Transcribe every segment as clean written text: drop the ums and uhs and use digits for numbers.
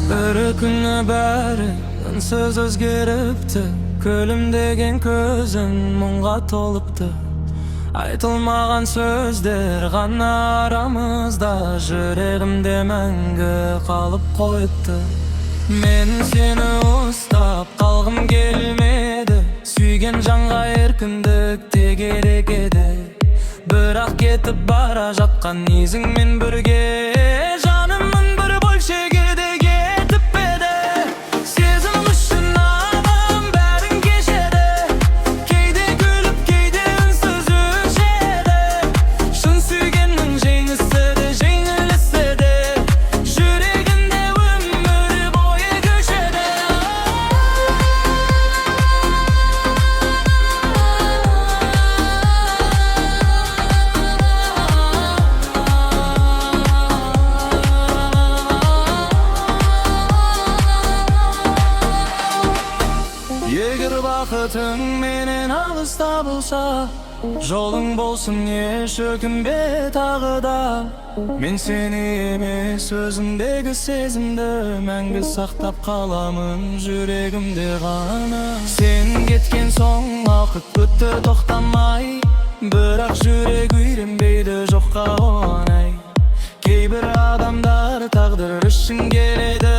Bir күні бәрі үнсіз өзгеріпті, күлімдеген көзің мұңға толыпты. Айтылмаған сөздер ғана арамызда, жүрегімде мәңгі қалып қойыпты. Мен сені ұстап қалғым келмеді, сүйген жанға еркіндік те керек еді. Бірақ кетіп бара жатқан ізіңмен бірге, жанымның бір бөлшегі де кетіп еді. Сезім үшін адам бәрін кешеді, кейде күліп кейде үнсіз өшеді. Шын сүйгеннің жеңісі де жеңілісі де, жүрегінде өмір бойы көшеді. Егер бақытың менен алыста болса, жолың болсын еш өкінбе тағы да. Мен сені емес өзіңдегі сезімді мәңгі сақтап қаламын жүрегімде ғана. Сен кеткен соң уақыт өтті тоқтамай, бірақ жүрек үйренбейді жоққа оңай. Кейбір адамдар тағдыр үшін келеді,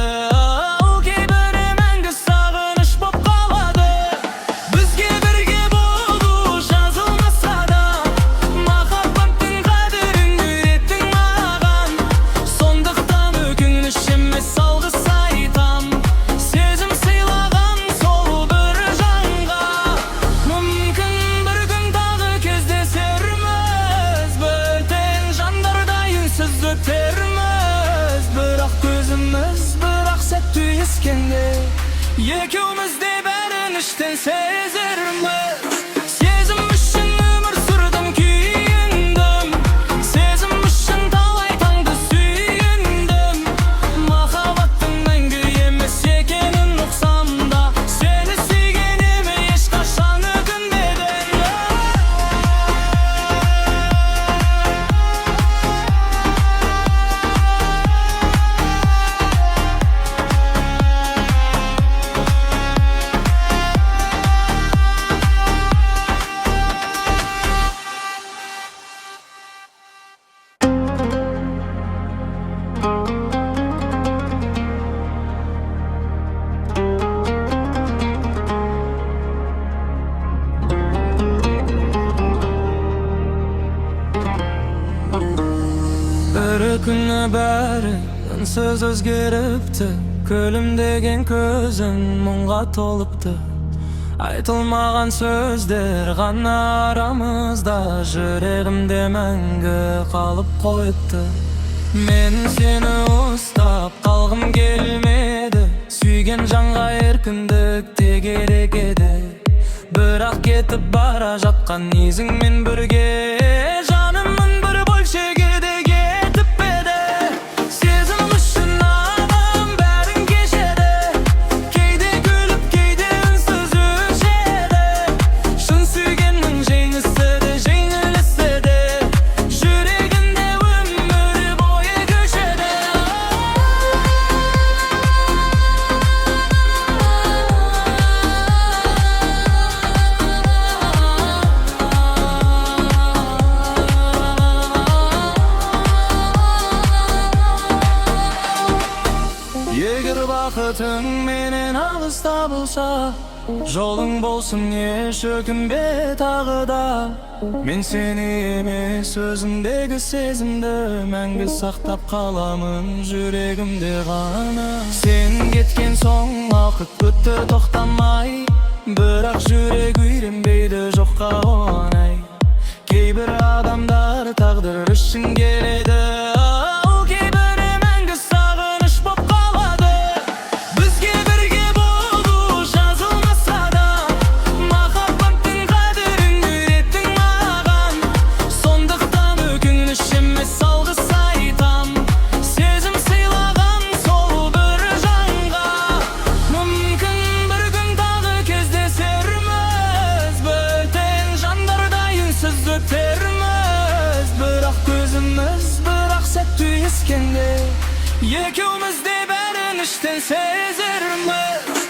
бірақ көзіміз бірақ сәт түйіскенде, екеуміз де бәрін іштен сезерміз. Сезім үшін өмір сүрдім, күйіндім, сезім үшін талай таңды сүйіндім. Махаббаттың мәңгі емес екенін ұқсам да, сені сүйгеніме ешқашан өкінбедім. Bir күні бәрі үнсіз өзгеріпті, күлімдеген көзің мұңға толыпты. Айтылмаған сөздер ғана арамызда, жүрегімде мәңгі қалып қойыпты. Мен сені ұстап қалғым келмеді, сүйген жанға еркіндік те керек еді. Бірақ кетіп бара жатқан ізіңмен бірге, жанымның бір бөлшегі де кетіп еді. Сезім үшін адам бәрін кешеді, кейде күліп кейде үнсіз өшеді. Шын сүйгеннің жеңісі де жеңілісі де, жүрегінде өмір бойы көшеді. Егер бақытың менен алыста болса, жолың болсын еш өкінбе тағы да. Мен сені емес өзіңдегі сезімді мәңгі сақтап қаламын жүрегімде ғана. Сен кеткен соң уақыт өтті тоқтамай, бірақ жүрек үйренбейді жоққа оңай. Кейбір адамдар тағдыр үшін келеді, бірақ көзіміз бірақ сәт түйіскенде, екеуміз де бәрі Өкініштен сезерміз